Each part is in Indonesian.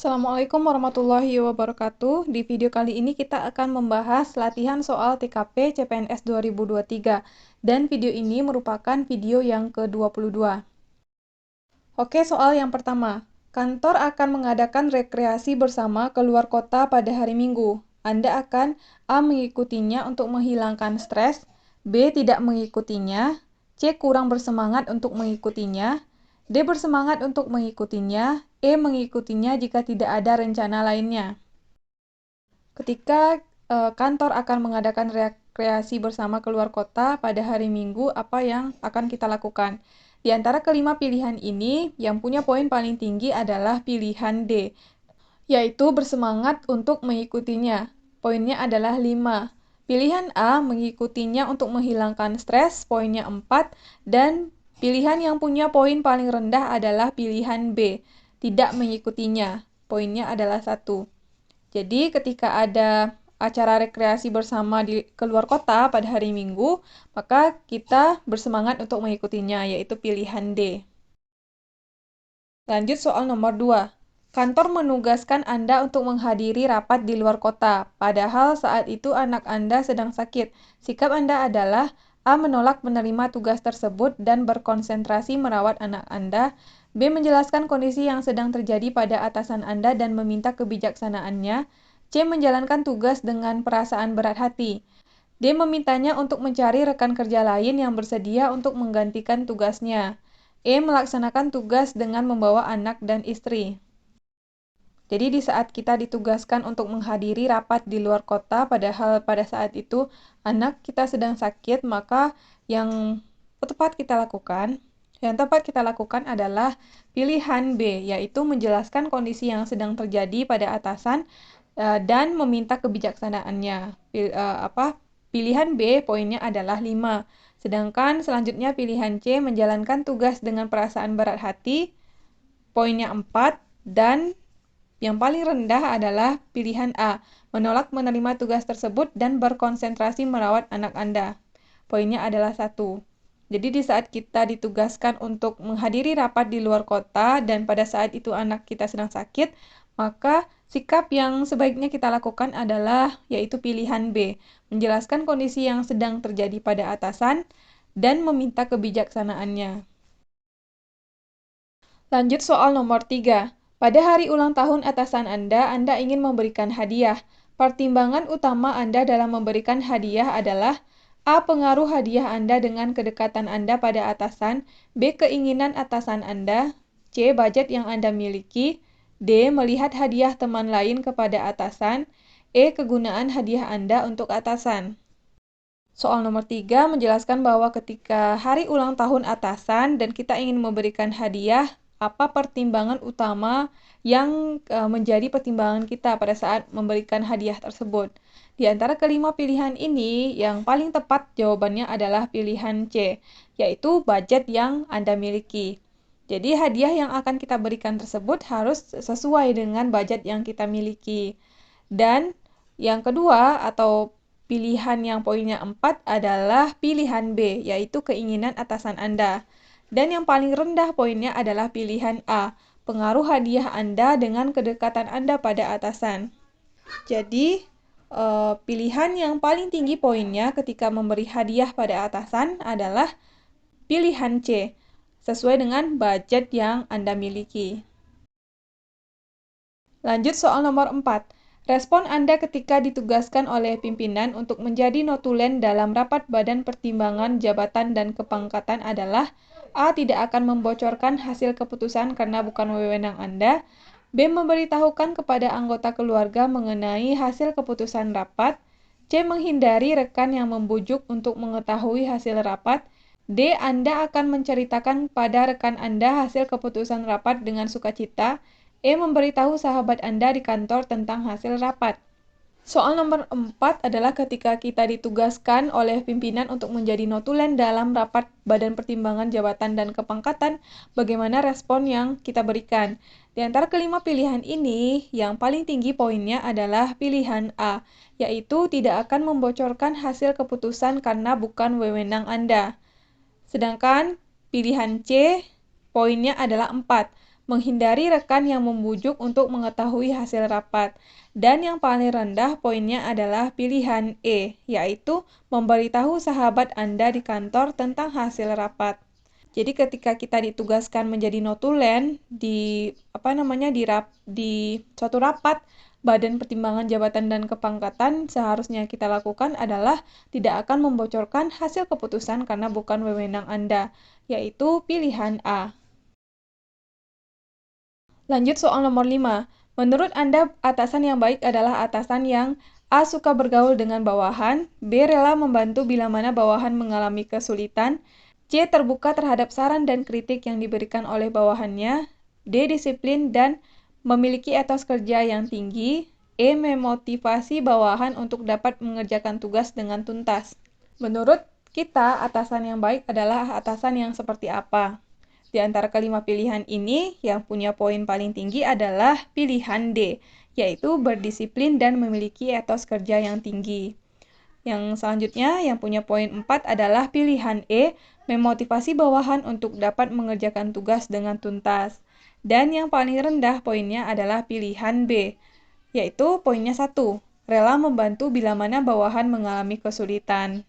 Assalamualaikum warahmatullahi wabarakatuh. Di video kali ini kita akan membahas latihan soal TKP CPNS 2023. Dan video ini merupakan video yang ke-22. Oke, soal yang pertama. Kantor akan mengadakan rekreasi bersama keluar kota pada hari Minggu. Anda akan A. Mengikutinya untuk menghilangkan stres, B. Tidak mengikutinya, C. Kurang bersemangat untuk mengikutinya, D. Bersemangat untuk mengikutinya, E. Mengikutinya jika tidak ada rencana lainnya. Ketika kantor akan mengadakan rekreasi bersama keluar kota pada hari Minggu, apa yang akan kita lakukan? Di antara kelima pilihan ini, yang punya poin paling tinggi adalah pilihan D, yaitu bersemangat untuk mengikutinya. Poinnya adalah 5. Pilihan A, mengikutinya untuk menghilangkan stres, poinnya 4, dan pilihan yang punya poin paling rendah adalah pilihan B, tidak mengikutinya. Poinnya adalah 1. Jadi ketika ada acara rekreasi bersama di keluar kota pada hari Minggu, maka kita bersemangat untuk mengikutinya, yaitu pilihan D. Lanjut soal nomor 2. Kantor menugaskan Anda untuk menghadiri rapat di luar kota, padahal saat itu anak Anda sedang sakit. Sikap Anda adalah A. Menolak menerima tugas tersebut dan berkonsentrasi merawat anak Anda, B. Menjelaskan kondisi yang sedang terjadi pada atasan Anda dan meminta kebijaksanaannya, C. Menjalankan tugas dengan perasaan berat hati, D. Memintanya untuk mencari rekan kerja lain yang bersedia untuk menggantikan tugasnya, E. Melaksanakan tugas dengan membawa anak dan istri. Jadi di saat kita ditugaskan untuk menghadiri rapat di luar kota, padahal pada saat itu anak kita sedang sakit, maka yang tepat kita lakukan adalah pilihan B, yaitu menjelaskan kondisi yang sedang terjadi pada atasan dan meminta kebijaksanaannya. Pilihan B poinnya adalah 5. Sedangkan selanjutnya pilihan C, menjalankan tugas dengan perasaan berat hati, poinnya 4, dan yang paling rendah adalah pilihan A, menolak menerima tugas tersebut dan berkonsentrasi merawat anak Anda. Poinnya adalah 1. Jadi di saat kita ditugaskan untuk menghadiri rapat di luar kota dan pada saat itu anak kita sedang sakit, maka sikap yang sebaiknya kita lakukan adalah yaitu pilihan B, menjelaskan kondisi yang sedang terjadi pada atasan dan meminta kebijaksanaannya. Lanjut soal nomor 3. Pada hari ulang tahun atasan Anda ingin memberikan hadiah. Pertimbangan utama Anda dalam memberikan hadiah adalah A. Pengaruh hadiah Anda dengan kedekatan Anda pada atasan, B. Keinginan atasan Anda, C. Budget yang Anda miliki, D. Melihat hadiah teman lain kepada atasan, E. Kegunaan hadiah Anda untuk atasan. Soal nomor 3 menjelaskan bahwa ketika hari ulang tahun atasan dan kita ingin memberikan hadiah, apa pertimbangan utama yang menjadi pertimbangan kita pada saat memberikan hadiah tersebut. Di antara kelima pilihan ini, yang paling tepat jawabannya adalah pilihan C, yaitu budget yang Anda miliki. Jadi hadiah yang akan kita berikan tersebut harus sesuai dengan budget yang kita miliki. Dan yang kedua atau pilihan yang poinnya 4 adalah pilihan B, yaitu keinginan atasan Anda. Dan yang paling rendah poinnya adalah pilihan A, pengaruh hadiah Anda dengan kedekatan Anda pada atasan. Jadi, pilihan yang paling tinggi poinnya ketika memberi hadiah pada atasan adalah pilihan C, sesuai dengan budget yang Anda miliki. Lanjut soal nomor 4. Respon Anda ketika ditugaskan oleh pimpinan untuk menjadi notulen dalam rapat Badan Pertimbangan Jabatan dan Kepangkatan adalah A. Tidak akan membocorkan hasil keputusan karena bukan wewenang Anda, B. Memberitahukan kepada anggota keluarga mengenai hasil keputusan rapat, C. Menghindari rekan yang membujuk untuk mengetahui hasil rapat, D. Anda akan menceritakan pada rekan Anda hasil keputusan rapat dengan sukacita, E. Memberitahu sahabat Anda di kantor tentang hasil rapat. Soal nomor 4 adalah ketika kita ditugaskan oleh pimpinan untuk menjadi notulen dalam rapat Badan Pertimbangan Jabatan dan Kepangkatan, bagaimana respon yang kita berikan. Di antara kelima pilihan ini, yang paling tinggi poinnya adalah pilihan A, yaitu tidak akan membocorkan hasil keputusan karena bukan wewenang Anda. Sedangkan pilihan C, poinnya adalah 4. menghindari rekan yang membujuk untuk mengetahui hasil rapat. Dan yang paling rendah poinnya adalah pilihan E, yaitu memberitahu sahabat Anda di kantor tentang hasil rapat. Jadi ketika kita ditugaskan menjadi notulen di suatu rapat Badan Pertimbangan Jabatan dan Kepangkatan, seharusnya kita lakukan adalah tidak akan membocorkan hasil keputusan karena bukan wewenang Anda, yaitu pilihan A. Lanjut soal nomor 5. Menurut Anda, atasan yang baik adalah atasan yang A. Suka bergaul dengan bawahan, B. Rela membantu bila mana bawahan mengalami kesulitan, C. Terbuka terhadap saran dan kritik yang diberikan oleh bawahannya, D. Disiplin dan memiliki etos kerja yang tinggi, E. Memotivasi bawahan untuk dapat mengerjakan tugas dengan tuntas. Menurut kita, atasan yang baik adalah atasan yang seperti apa? Di antara kelima pilihan ini, yang punya poin paling tinggi adalah pilihan D, yaitu berdisiplin dan memiliki etos kerja yang tinggi. Yang selanjutnya, yang punya poin 4 adalah pilihan E, memotivasi bawahan untuk dapat mengerjakan tugas dengan tuntas. Dan yang paling rendah poinnya adalah pilihan B, yaitu poinnya 1, rela membantu bila mana bawahan mengalami kesulitan.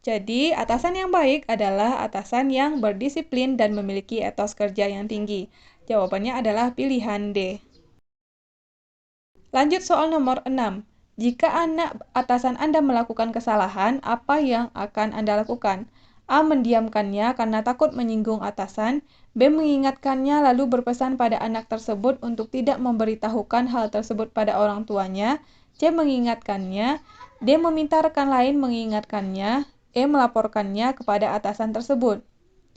Jadi, atasan yang baik adalah atasan yang berdisiplin dan memiliki etos kerja yang tinggi. Jawabannya adalah pilihan D. Lanjut soal nomor 6. Jika atasan Anda melakukan kesalahan, apa yang akan Anda lakukan? A. Mendiamkannya karena takut menyinggung atasan. B. Mengingatkannya lalu berpesan pada anak tersebut untuk tidak memberitahukan hal tersebut pada orang tuanya. C. Mengingatkannya. D. Meminta rekan lain mengingatkannya. E. Melaporkannya kepada atasan tersebut.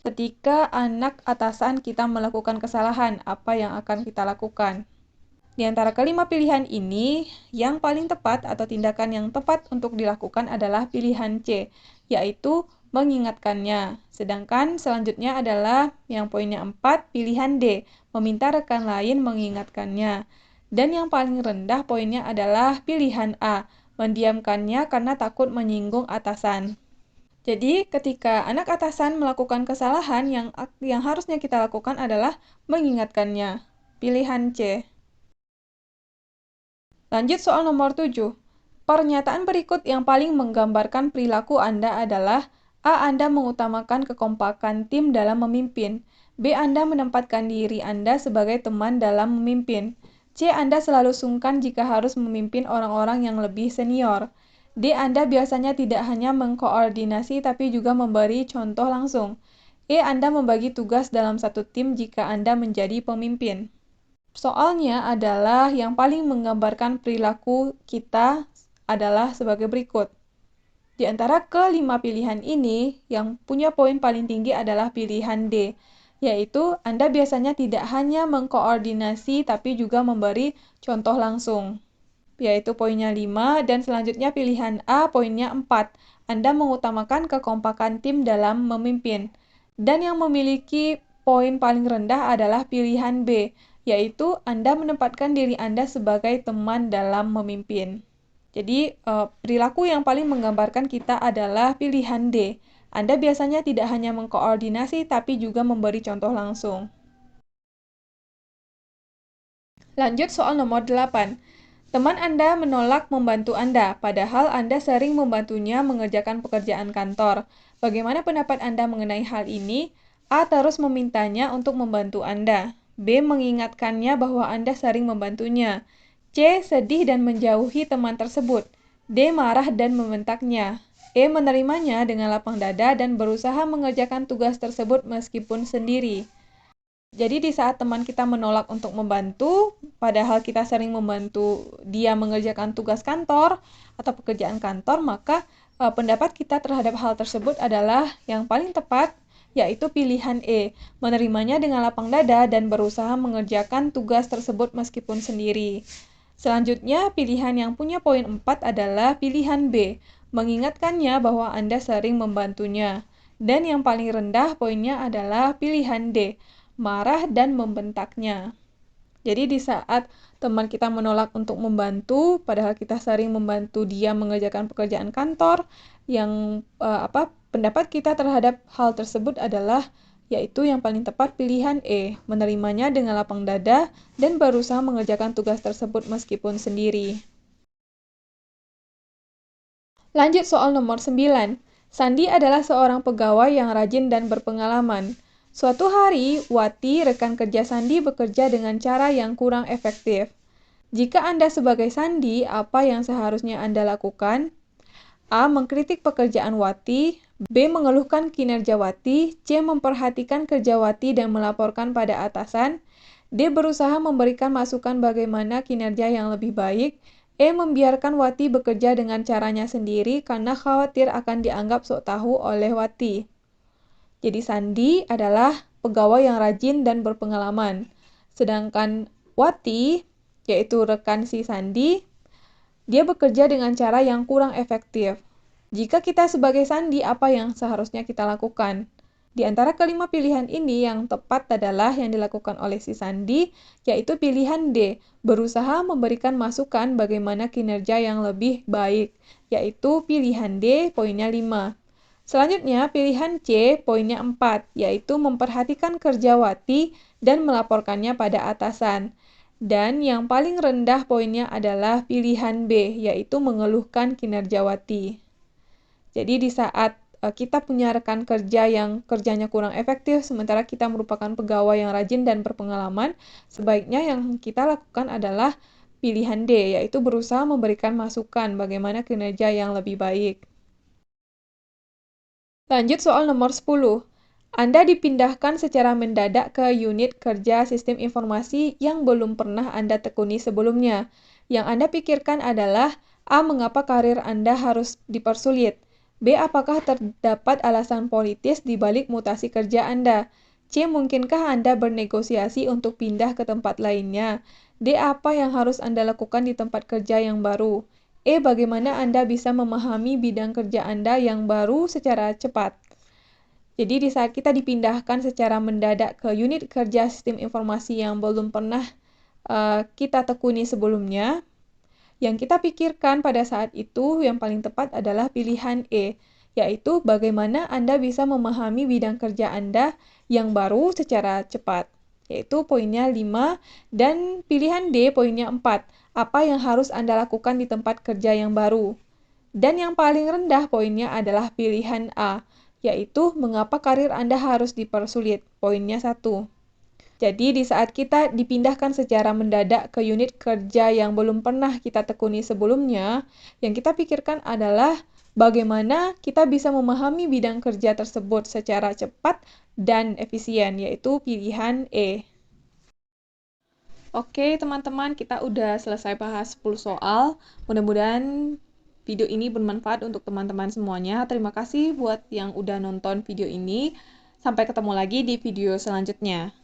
Ketika anak atasan kita melakukan kesalahan, apa yang akan kita lakukan? Di antara kelima pilihan ini, yang paling tepat atau tindakan yang tepat untuk dilakukan adalah pilihan C, yaitu mengingatkannya. Sedangkan selanjutnya adalah yang poinnya 4, pilihan D, meminta rekan lain mengingatkannya. Dan yang paling rendah poinnya adalah pilihan A, mendiamkannya karena takut menyinggung atasan. Jadi, ketika anak atasan melakukan kesalahan, yang harusnya kita lakukan adalah mengingatkannya. Pilihan C. Lanjut soal nomor 7. Pernyataan berikut yang paling menggambarkan perilaku Anda adalah A. Anda mengutamakan kekompakan tim dalam memimpin. B. Anda menempatkan diri Anda sebagai teman dalam memimpin. C. Anda selalu sungkan jika harus memimpin orang-orang yang lebih senior. D. Anda biasanya tidak hanya mengkoordinasi tapi juga memberi contoh langsung. E. Anda membagi tugas dalam satu tim jika Anda menjadi pemimpin. Soalnya adalah yang paling menggambarkan perilaku kita adalah sebagai berikut. Di antara kelima pilihan ini, yang punya poin paling tinggi adalah pilihan D, yaitu Anda biasanya tidak hanya mengkoordinasi tapi juga memberi contoh langsung, yaitu poinnya 5, dan selanjutnya pilihan A, poinnya 4. Anda mengutamakan kekompakan tim dalam memimpin. Dan yang memiliki poin paling rendah adalah pilihan B, yaitu Anda menempatkan diri Anda sebagai teman dalam memimpin. Jadi, perilaku yang paling menggambarkan kita adalah pilihan D. Anda biasanya tidak hanya mengkoordinasi, tapi juga memberi contoh langsung. Lanjut soal nomor 8. Teman Anda menolak membantu Anda, padahal Anda sering membantunya mengerjakan pekerjaan kantor. Bagaimana pendapat Anda mengenai hal ini? A. Terus memintanya untuk membantu Anda. B. Mengingatkannya bahwa Anda sering membantunya. C. Sedih dan menjauhi teman tersebut. D. Marah dan membentaknya. E. Menerimanya dengan lapang dada dan berusaha mengerjakan tugas tersebut meskipun sendiri. Jadi di saat teman kita menolak untuk membantu, padahal kita sering membantu dia mengerjakan tugas kantor atau pekerjaan kantor, maka pendapat kita terhadap hal tersebut adalah yang paling tepat, yaitu pilihan E, menerimanya dengan lapang dada dan berusaha mengerjakan tugas tersebut meskipun sendiri. Selanjutnya, pilihan yang punya poin 4 adalah pilihan B, mengingatkannya bahwa Anda sering membantunya. Dan yang paling rendah poinnya adalah pilihan D, marah dan membentaknya. Jadi di saat teman kita menolak untuk membantu, padahal kita sering membantu dia mengerjakan pekerjaan kantor, yang pendapat kita terhadap hal tersebut adalah yaitu yang paling tepat pilihan E, menerimanya dengan lapang dada dan berusaha mengerjakan tugas tersebut meskipun sendiri. Lanjut soal nomor 9. Sandi adalah seorang pegawai yang rajin dan berpengalaman. Suatu hari, Wati, rekan kerja Sandi, bekerja dengan cara yang kurang efektif. Jika Anda sebagai Sandi, apa yang seharusnya Anda lakukan? A. Mengkritik pekerjaan Wati. B. Mengeluhkan kinerja Wati. C. Memperhatikan kerja Wati dan melaporkan pada atasan. D. Berusaha memberikan masukan bagaimana kinerja yang lebih baik. E. Membiarkan Wati bekerja dengan caranya sendiri karena khawatir akan dianggap sok tahu oleh Wati. Jadi Sandi adalah pegawai yang rajin dan berpengalaman. Sedangkan Wati, yaitu rekan si Sandi, dia bekerja dengan cara yang kurang efektif. Jika kita sebagai Sandi, apa yang seharusnya kita lakukan? Di antara kelima pilihan ini, yang tepat adalah yang dilakukan oleh si Sandi, yaitu pilihan D, berusaha memberikan masukan bagaimana kinerja yang lebih baik, yaitu pilihan D, poinnya 5. Selanjutnya, pilihan C, poinnya 4, yaitu memperhatikan kerja Wati dan melaporkannya pada atasan. Dan yang paling rendah poinnya adalah pilihan B, yaitu mengeluhkan kinerja Wati. Jadi di saat kita punya rekan kerja yang kerjanya kurang efektif, sementara kita merupakan pegawai yang rajin dan berpengalaman, sebaiknya yang kita lakukan adalah pilihan D, yaitu berusaha memberikan masukan bagaimana kinerja yang lebih baik. Lanjut soal nomor 10. Anda dipindahkan secara mendadak ke unit kerja sistem informasi yang belum pernah Anda tekuni sebelumnya. Yang Anda pikirkan adalah A. Mengapa karir Anda harus dipersulit? B. Apakah terdapat alasan politis di balik mutasi kerja Anda? C. Mungkinkah Anda bernegosiasi untuk pindah ke tempat lainnya? D. Apa yang harus Anda lakukan di tempat kerja yang baru? E. Bagaimana Anda bisa memahami bidang kerja Anda yang baru secara cepat? Jadi di saat kita dipindahkan secara mendadak ke unit kerja sistem informasi yang belum pernah kita tekuni sebelumnya, yang kita pikirkan pada saat itu yang paling tepat adalah pilihan E, yaitu bagaimana Anda bisa memahami bidang kerja Anda yang baru secara cepat, yaitu poinnya 5, dan pilihan D, poinnya 4, apa yang harus Anda lakukan di tempat kerja yang baru. Dan yang paling rendah poinnya adalah pilihan A, yaitu mengapa karir Anda harus dipersulit, poinnya 1. Jadi di saat kita dipindahkan secara mendadak ke unit kerja yang belum pernah kita tekuni sebelumnya, yang kita pikirkan adalah bagaimana kita bisa memahami bidang kerja tersebut secara cepat dan efisien, yaitu pilihan E. Oke teman-teman, kita udah selesai bahas 10 soal. Mudah-mudahan video ini bermanfaat untuk teman-teman semuanya. Terima kasih buat yang udah nonton video ini. Sampai ketemu lagi di video selanjutnya.